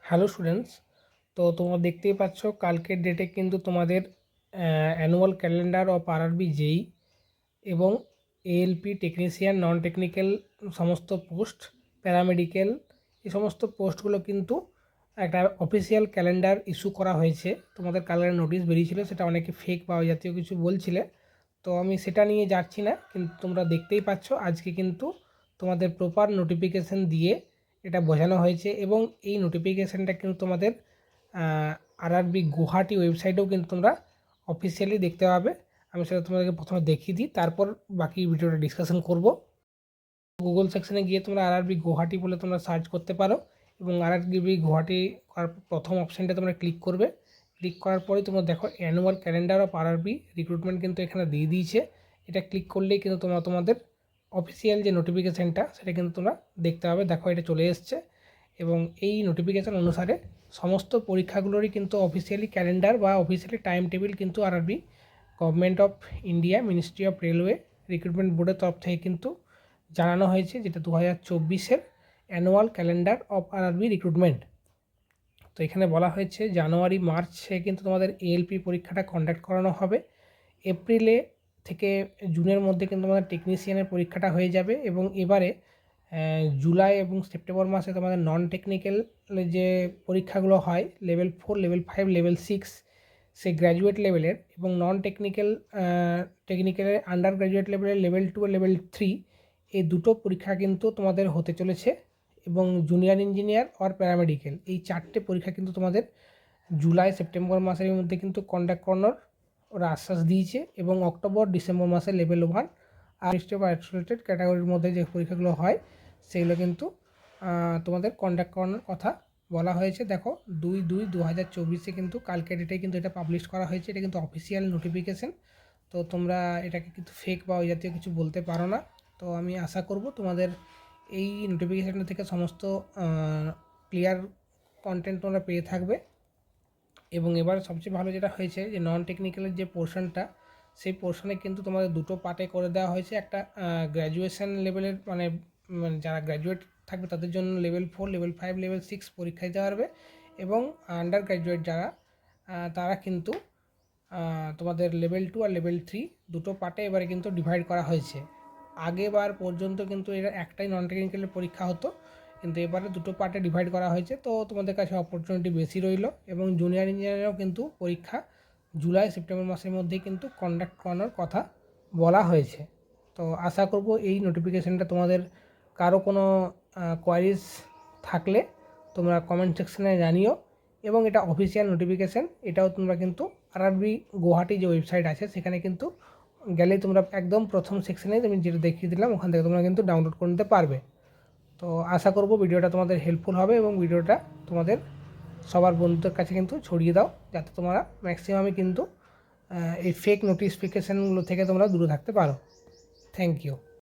Hello students, তো তোমরা দেখতেই পাচ্ছ কালকের ডেটে কিন্তু তোমাদের অ্যানুয়াল ক্যালেন্ডার অফ আরআরবি জেই এবং এএলপি টেকনিশিয়ান নন টেকনিক্যাল সমস্ত পোস্ট, প্যারামেডিক্যাল এই সমস্ত পোস্টগুলো কিন্তু একটা অফিসিয়াল ক্যালেন্ডার ইস্যু করা হয়েছে। তোমাদের কালকের নোটিশ বেরিয়েছিল, সেটা অনেকে ফেক বা ওই জাতীয় কিছু বলছিলে, তো আমি সেটা নিয়ে যাচ্ছি না। কিন্তু তোমরা দেখতেই পাচ্ছ আজকে কিন্তু তোমাদের প্রপার নোটিফিকেশান দিয়ে এটা বোঝানো হয়েছে এবং এই নোটিফিকেশানটা কিন্তু তোমাদের আরআরবি গুয়াহাটি ওয়েবসাইটেও কিন্তু তোমরা অফিসিয়ালি দেখতে পাবে। আমি সেটা তোমাদেরকে প্রথমে দেখিয়ে দিই, তারপর বাকি ভিডিওটা ডিসকাশন করব। গুগল সেকশনে গিয়ে তোমরা আরআরবি গুয়াহাটি বলে তোমরা সার্চ করতে পারো এবং আরআরবি গুয়াহাটি করার প্রথম অপশানটা তোমরা ক্লিক করবে। ক্লিক করার পরেই তোমরা দেখো annual calendar of RRB recruitment কিন্তু এখানে দিয়ে দিয়েছে। এটা ক্লিক করলেই কিন্তু তোমরা তোমাদের অফিসিয়াল যে নোটিফিকেশানটা সেটা কিন্তু তোমরা দেখতে পাবে। দেখো এটা চলে এসছে এবং এই নোটিফিকেশান অনুসারে সমস্ত পরীক্ষাগুলোরই কিন্তু অফিসিয়ালি ক্যালেন্ডার বা অফিসিয়ালি টাইম টেবিল কিন্তু RRB government of India ministry of railway recruitment বোর্ডের তরফ থেকে কিন্তু জানানো হয়েছে, যেটা 2024-এর annual calendar of RRB recruitment. তো এখানে বলা হয়েছে জানুয়ারি মার্চে কিন্তু তোমাদের এএলপি পরীক্ষাটা কন্ডাক্ট করানো হবে। এপ্রিলে থেকে জুনের মধ্যে কিন্তু তোমাদের টেকনিশিয়ানের পরীক্ষাটা হয়ে যাবে এবং এবারে জুলাই এবং সেপ্টেম্বর মাসে তোমাদের নন টেকনিক্যাল যে পরীক্ষাগুলো হয় লেভেল 4, লেভেল 5, লেভেল 6 সেই গ্র্যাজুয়েট লেভেলের এবং নন টেকনিক্যালের আন্ডার গ্র্যাজুয়েট লেভেলের লেভেল 2 লেভেল 3 এই দুটো পরীক্ষা কিন্তু তোমাদের হতে চলেছে এবং জুনিয়র ইঞ্জিনিয়ার আর প্যারামেডিক্যাল এই 4টে পরীক্ষা কিন্তু তোমাদের জুলাই সেপ্টেম্বর মাসের মধ্যে কিন্তু কন্ডাক্ট করানোর ওরা আশ্বাস দিয়েছে এবং অক্টোবর ডিসেম্বর মাসে লেভেল 1 আর আইসোলেটেড ক্যাটাগরির মধ্যে যে পরীক্ষাগুলো হয় সেগুলো কিন্তু তোমাদের কন্ডাক্ট করানোর কথা বলা হয়েছে। দেখো 2/2/2024 কিন্তু কালকে ডেটে কিন্তু এটা পাবলিশ করা হয়েছে। এটা কিন্তু অফিসিয়াল নোটিফিকেশান, তো তোমরা এটাকে কিন্তু ফেক বা ওই জাতীয় কিছু বলতে পারো না। তো আমি আশা করব তোমাদের এই নোটিফিকেশানটা থেকে সমস্ত ক্লিয়ার কন্টেন্ট তোমরা পেয়ে থাকবে। এবং এবার সবচেয়ে ভালো যেটা হয়েছে যে নন টেকনিক্যালের যে পোর্শনটা সেই পোর্শনে কিন্তু তোমাদের দুটো পার্টে করে দেওয়া হয়েছে। একটা গ্র্যাজুয়েশন লেভেলের মানে যারা গ্র্যাজুয়েট থাকবে তাদের জন্য লেভেল 4, লেভেল 5, লেভেল 6 পরীক্ষা দিতে পারবে এবং আন্ডার গ্র্যাজুয়েট যারা তারা কিন্তু তোমাদের লেভেল 2 আর লেভেল 3 দুটো পার্টে এবারে কিন্তু ডিভাইড করা হয়েছে। আগেবার পর্যন্ত কিন্তু এরা একটাই নন টেকনিক্যালের পরীক্ষা হতো, কিন্তু এবারে দুটো পার্টে ডিভাইড করা হয়েছে, তো তোমাদের কাছে অপরচুনিটি বেশি রইল এবং জুনিয়র ইঞ্জিনিয়ারেরও কিন্তু পরীক্ষা জুলাই সেপ্টেম্বর মাসের মধ্যেই কিন্তু কন্ডাক্ট করানোর কথা বলা হয়েছে। তো আশা করব এই নোটিফিকেশানটা তোমাদের কারো কোনো কোয়ারিজ থাকলে তোমরা কমেন্ট সেকশানে জানিও এবং এটা অফিসিয়াল নোটিফিকেশান, এটাও তোমরা কিন্তু আরআরবি গুয়াহাটি যে ওয়েবসাইট আছে সেখানে কিন্তু গেলেই তোমরা একদম প্রথম সেকশানে আমি যেটা দেখিয়ে দিলাম ওখান থেকে তোমরা কিন্তু ডাউনলোড করে নিতে পারবে। তো আশা করব ভিডিওটা তোমাদের হেল্পফুল হবে এবং ভিডিওটা তোমাদের সবার বন্ধুদের কাছে কিন্তু ছড়িয়ে দাও, যাতে তোমরা ম্যাক্সিমামই কিন্তু এই ফেক নোটিফিকেশানগুলো থেকে তোমরা দূরে থাকতে পারো। Thank you.